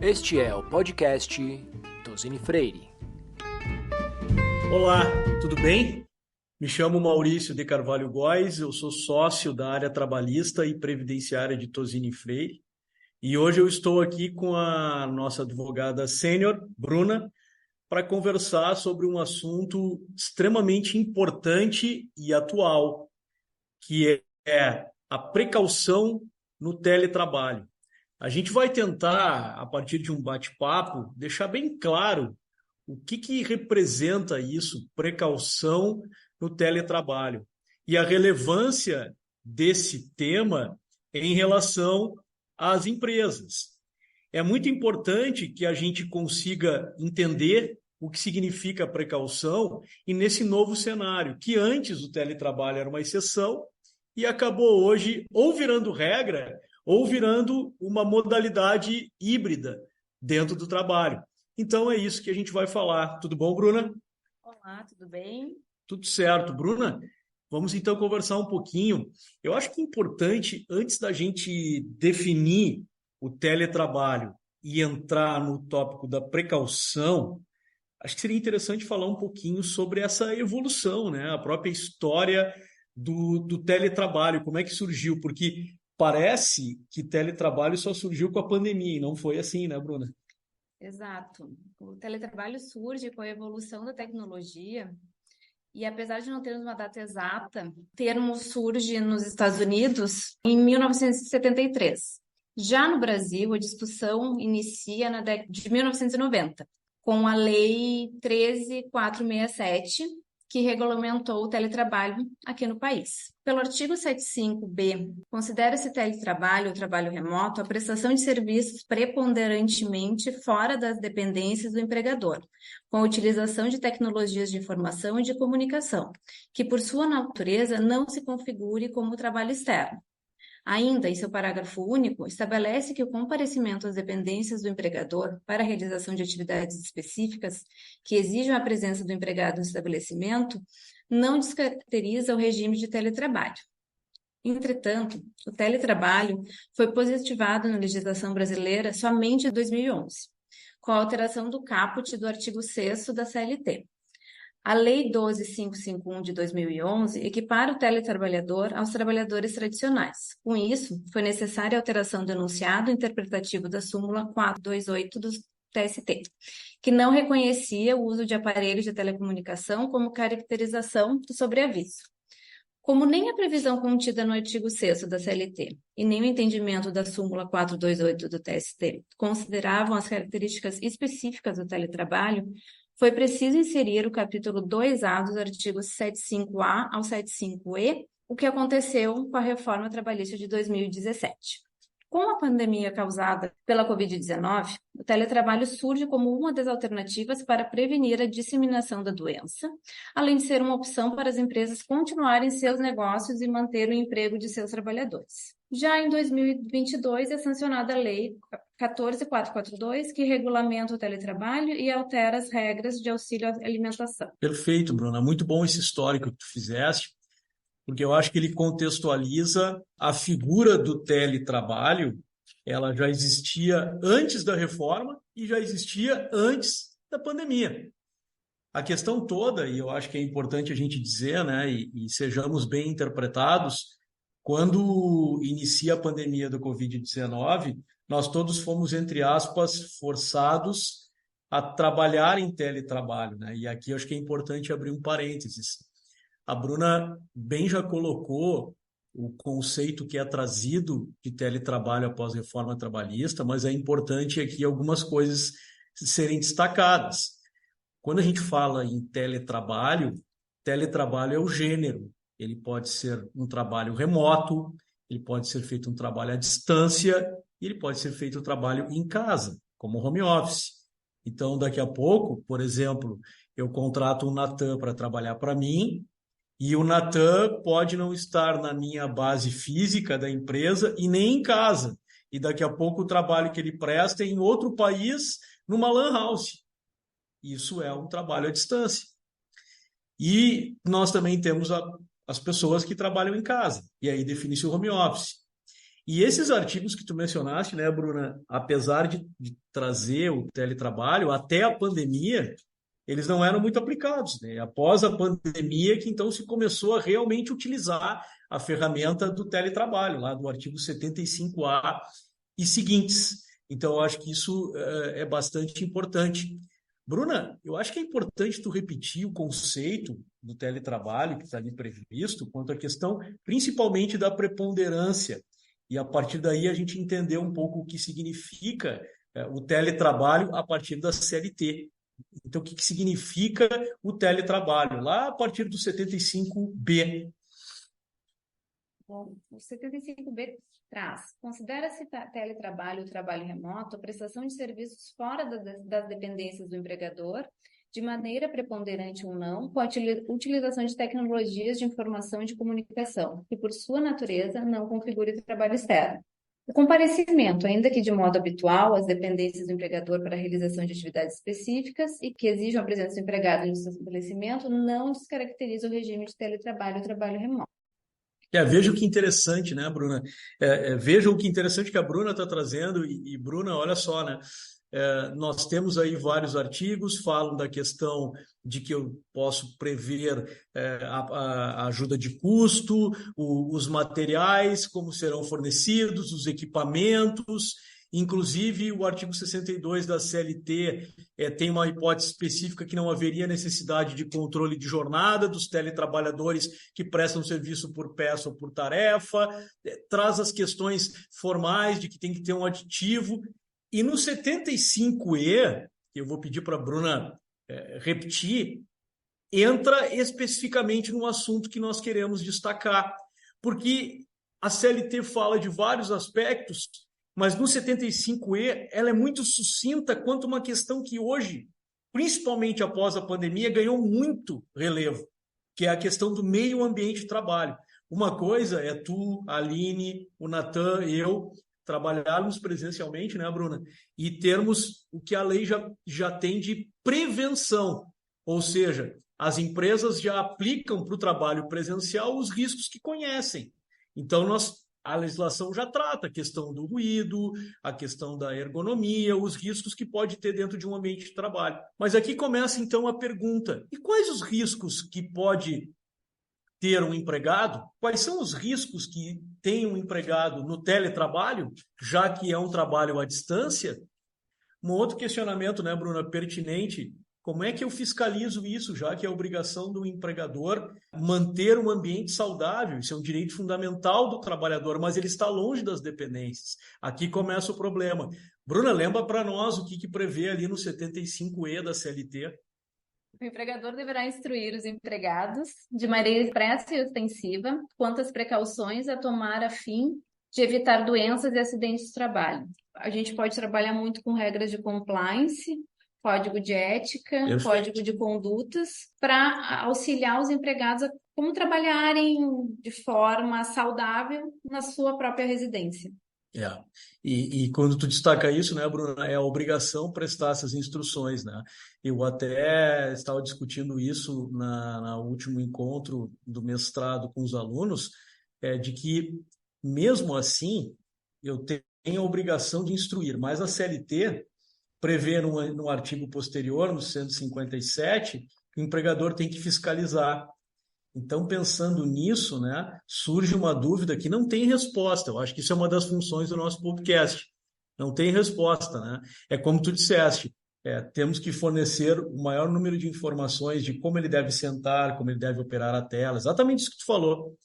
Este é o podcast Tosini Freire. Olá, tudo bem? Me chamo Maurício de Carvalho Góes, eu sou sócio da área trabalhista e previdenciária de Tosini Freire e hoje eu estou aqui com a nossa advogada sênior, Bruna, para conversar sobre um assunto extremamente importante e atual, que é a precaução no teletrabalho. A gente vai tentar, a partir de um bate-papo, deixar bem claro o que representa isso, precaução no teletrabalho, e a relevância desse tema em relação às empresas. É muito importante que a gente consiga entender o que significa precaução e nesse novo cenário, que antes o teletrabalho era uma exceção e acabou hoje ou virando regra ou virando uma modalidade híbrida dentro do trabalho. Então é isso que a gente vai falar. Tudo bom, Bruna? Olá, tudo bem? Tudo certo. Bruna, vamos então conversar um pouquinho. Eu acho que é importante, antes da gente definir o teletrabalho e entrar no tópico da precaução, acho que seria interessante falar um pouquinho sobre essa evolução, né? A própria história do teletrabalho, como é que surgiu, porque parece que teletrabalho só surgiu com a pandemia, e não foi assim, né, Bruna? Exato. O teletrabalho surge com a evolução da tecnologia e, apesar de não termos uma data exata, o termo surge nos Estados Unidos em 1973. Já no Brasil, a discussão inicia na década de 1990, com a Lei 13.467, que regulamentou o teletrabalho aqui no país. Pelo artigo 75b, considera-se teletrabalho ou trabalho remoto a prestação de serviços preponderantemente fora das dependências do empregador, com a utilização de tecnologias de informação e de comunicação, que por sua natureza não se configure como trabalho externo. Ainda, em seu parágrafo único, estabelece que o comparecimento às dependências do empregador para a realização de atividades específicas que exijam a presença do empregado no estabelecimento não descaracteriza o regime de teletrabalho. Entretanto, o teletrabalho foi positivado na legislação brasileira somente em 2011, com a alteração do caput do artigo 6º da CLT. A Lei 12.551 de 2011 equipara o teletrabalhador aos trabalhadores tradicionais. Com isso, foi necessária a alteração do enunciado interpretativo da súmula 428 do TST, que não reconhecia o uso de aparelhos de telecomunicação como caracterização do sobreaviso. Como nem a previsão contida no artigo 6º da CLT e nem o entendimento da súmula 428 do TST consideravam as características específicas do teletrabalho, foi preciso inserir o capítulo 2A dos artigos 75A ao 75E, o que aconteceu com a reforma trabalhista de 2017. Com a pandemia causada pela Covid-19, o teletrabalho surge como uma das alternativas para prevenir a disseminação da doença, além de ser uma opção para as empresas continuarem seus negócios e manter o emprego de seus trabalhadores. Já em 2022 é sancionada a Lei 14.442, que regulamenta o teletrabalho e altera as regras de auxílio à alimentação. Perfeito, Bruna. Muito bom esse histórico que tu fizeste, porque eu acho que ele contextualiza a figura do teletrabalho. Ela já existia antes da reforma e já existia antes da pandemia. A questão toda, e eu acho que é importante a gente dizer, né, e sejamos bem interpretados, quando inicia a pandemia do Covid-19, nós todos fomos, entre aspas, forçados a trabalhar em teletrabalho, né? E aqui eu acho que é importante abrir um parênteses. A Bruna bem já colocou o conceito que é trazido de teletrabalho após a reforma trabalhista, mas é importante aqui algumas coisas serem destacadas. Quando a gente fala em teletrabalho, teletrabalho é o gênero. Ele pode ser um trabalho remoto, ele pode ser feito um trabalho à distância, e ele pode ser feito um trabalho em casa, como home office. Então, daqui a pouco, por exemplo, eu contrato um Natan para trabalhar para mim, e o Natan pode não estar na minha base física da empresa e nem em casa. E daqui a pouco o trabalho que ele presta é em outro país, numa lan house. Isso é um trabalho à distância. E nós também temos as pessoas que trabalham em casa, e aí define-se o home office. E esses artigos que tu mencionaste, né, Bruna, apesar de trazer o teletrabalho, até a pandemia, eles não eram muito aplicados, né? Após a pandemia que então se começou a realmente utilizar a ferramenta do teletrabalho, lá do artigo 75A e seguintes. Então, eu acho que isso é bastante importante. Bruna, eu acho que é importante tu repetir o conceito do teletrabalho que está ali previsto, quanto à questão principalmente da preponderância. E a partir daí a gente entender um pouco o que significa o teletrabalho a partir da CLT. Então, o que significa o teletrabalho? Lá a partir do 75B. Bom, o 75B traz: considera-se teletrabalho o trabalho remoto a prestação de serviços fora das dependências do empregador, de maneira preponderante ou não, com a utilização de tecnologias de informação e de comunicação, que por sua natureza não configure trabalho externo. O comparecimento, ainda que de modo habitual, às dependências do empregador para a realização de atividades específicas e que exijam a presença do empregado no seu estabelecimento, não descaracteriza o regime de teletrabalho ou trabalho remoto. Veja o que interessante, né, Bruna? Veja o que interessante que a Bruna está trazendo, e Bruna, olha só, né? Nós temos aí vários artigos, falam da questão de que eu posso prever a ajuda de custo, os materiais, como serão fornecidos, os equipamentos. Inclusive, o artigo 62 da CLT tem uma hipótese específica que não haveria necessidade de controle de jornada dos teletrabalhadores que prestam serviço por peça ou por tarefa, traz as questões formais de que tem que ter um aditivo. E no 75E, que eu vou pedir para a Bruna repetir, entra especificamente no assunto que nós queremos destacar, porque a CLT fala de vários aspectos, mas no 75E ela é muito sucinta quanto a uma questão que hoje, principalmente após a pandemia, ganhou muito relevo, que é a questão do meio ambiente de trabalho. Uma coisa é tu, a Aline, o Natan, eu trabalharmos presencialmente, né, Bruna? E termos o que a lei já tem de prevenção, ou seja, as empresas já aplicam para o trabalho presencial os riscos que conhecem. Então, a legislação já trata a questão do ruído, a questão da ergonomia, os riscos que pode ter dentro de um ambiente de trabalho. Mas aqui começa, então, a pergunta: e quais os riscos que pode ter um empregado? Quais são os riscos que tem um empregado no teletrabalho, já que é um trabalho à distância? Um outro questionamento, né, Bruna, pertinente: como é que eu fiscalizo isso, já que é obrigação do empregador manter um ambiente saudável? Isso é um direito fundamental do trabalhador, mas ele está longe das dependências. Aqui começa o problema. Bruna, lembra para nós o que prevê ali no 75E da CLT? O empregador deverá instruir os empregados, de maneira expressa e ostensiva, quanto às precauções a tomar a fim de evitar doenças e acidentes de trabalho. A gente pode trabalhar muito com regras de compliance, código de ética, Perfeito. Código de condutas, para auxiliar os empregados a como trabalharem de forma saudável na sua própria residência. E quando tu destaca isso, né, Bruna, é a obrigação prestar essas instruções, né? Eu até estava discutindo isso no último encontro do mestrado com os alunos, de que, mesmo assim, eu tenho a obrigação de instruir, mas a CLT prevê no artigo posterior, no 157, que o empregador tem que fiscalizar. Então, pensando nisso, né, surge uma dúvida que não tem resposta. Eu acho que isso é uma das funções do nosso podcast. Não tem resposta, né? É como tu disseste, temos que fornecer o maior número de informações de como ele deve sentar, como ele deve operar a tela, exatamente isso que tu falou.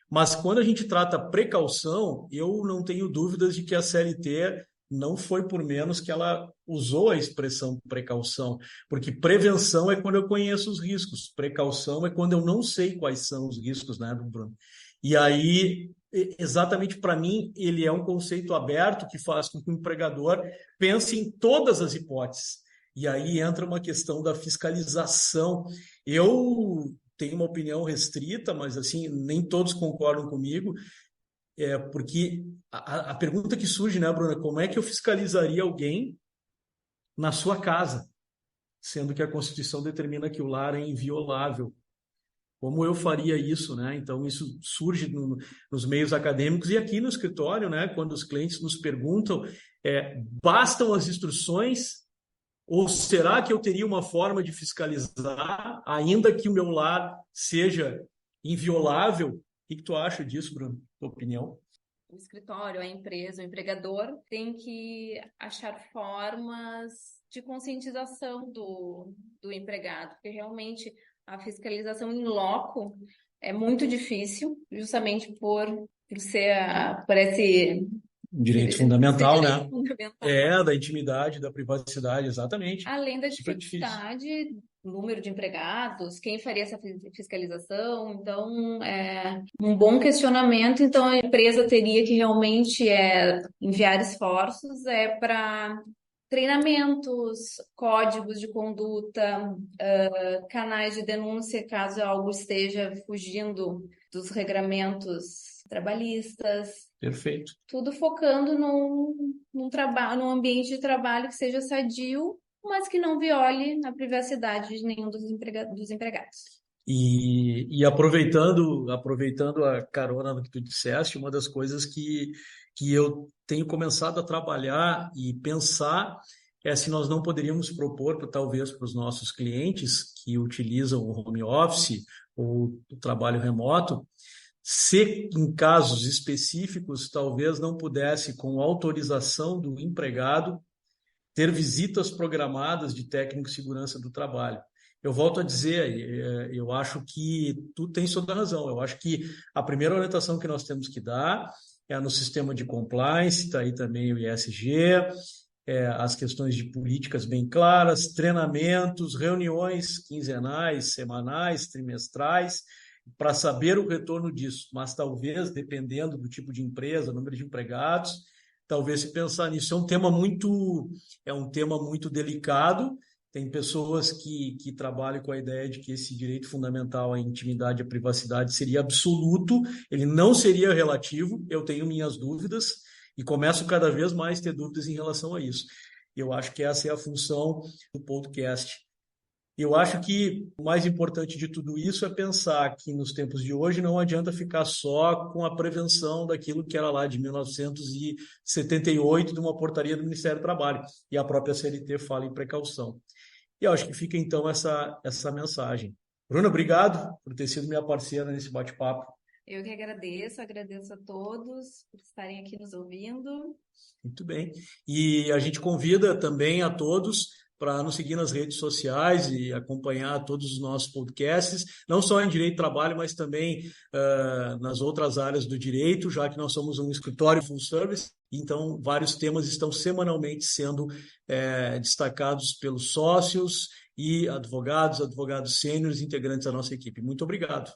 Mas quando a gente trata precaução, eu não tenho dúvidas de que a CLT não foi por menos que ela usou a expressão precaução, porque prevenção é quando eu conheço os riscos, precaução é quando eu não sei quais são os riscos, né, Bruno? E aí, exatamente para mim, ele é um conceito aberto que faz com que o empregador pense em todas as hipóteses. E aí entra uma questão da fiscalização. Eu tenho uma opinião restrita, mas assim, nem todos concordam comigo, porque a pergunta que surge, né, Bruna, como é que eu fiscalizaria alguém na sua casa, sendo que a Constituição determina que o lar é inviolável? como eu faria isso, né? Então, isso surge nos meios acadêmicos e aqui no escritório, né? Quando os clientes nos perguntam, bastam as instruções ou será que eu teria uma forma de fiscalizar, ainda que o meu lar seja inviolável? O que tu acha disso, Bruno? Tua opinião? O escritório, a empresa, o empregador tem que achar formas de conscientização do empregado, porque realmente a fiscalização em loco é muito difícil, justamente por esse Direito fundamental, direito né? fundamental. Da intimidade, da privacidade, exatamente. Além da Super difícil. dificuldade, número de empregados, quem faria essa fiscalização? Então, é um bom questionamento. Então, a empresa teria que realmente enviar esforços para treinamentos, códigos de conduta, canais de denúncia, caso algo esteja fugindo dos regramentos trabalhistas. Perfeito. Tudo focando num ambiente de trabalho que seja sadio, mas que não viole a privacidade de nenhum dos empregados. E aproveitando a carona do que tu disseste, uma das coisas que eu tenho começado a trabalhar e pensar é se nós não poderíamos propor, talvez, para os nossos clientes que utilizam o home office ou o trabalho remoto, se em casos específicos talvez não pudesse, com autorização do empregado, ter visitas programadas de técnico de segurança do trabalho. Eu volto a dizer, eu acho que tu tens toda a razão. Eu acho que a primeira orientação que nós temos que dar é no sistema de compliance, está aí também o ISG, as questões de políticas bem claras, treinamentos, reuniões quinzenais, semanais, trimestrais, para saber o retorno disso. Mas talvez, dependendo do tipo de empresa, número de empregados, talvez se pensar nisso. É um tema muito delicado. Tem pessoas que trabalham com a ideia de que esse direito fundamental à intimidade e à privacidade seria absoluto, ele não seria relativo. Eu tenho minhas dúvidas e começo cada vez mais a ter dúvidas em relação a isso. Eu acho que essa é a função do podcast. Eu acho que o mais importante de tudo isso é pensar que nos tempos de hoje não adianta ficar só com a prevenção daquilo que era lá de 1978, de uma portaria do Ministério do Trabalho, e a própria CLT fala em precaução. E eu acho que fica então essa mensagem. Bruna, obrigado por ter sido minha parceira nesse bate-papo. Eu que agradeço a todos por estarem aqui nos ouvindo. Muito bem. E a gente convida também a todos para nos seguir nas redes sociais e acompanhar todos os nossos podcasts, não só em direito do trabalho, mas também nas outras áreas do direito, já que nós somos um escritório full service, então vários temas estão semanalmente sendo destacados pelos sócios e advogados sêniores integrantes da nossa equipe. Muito obrigado.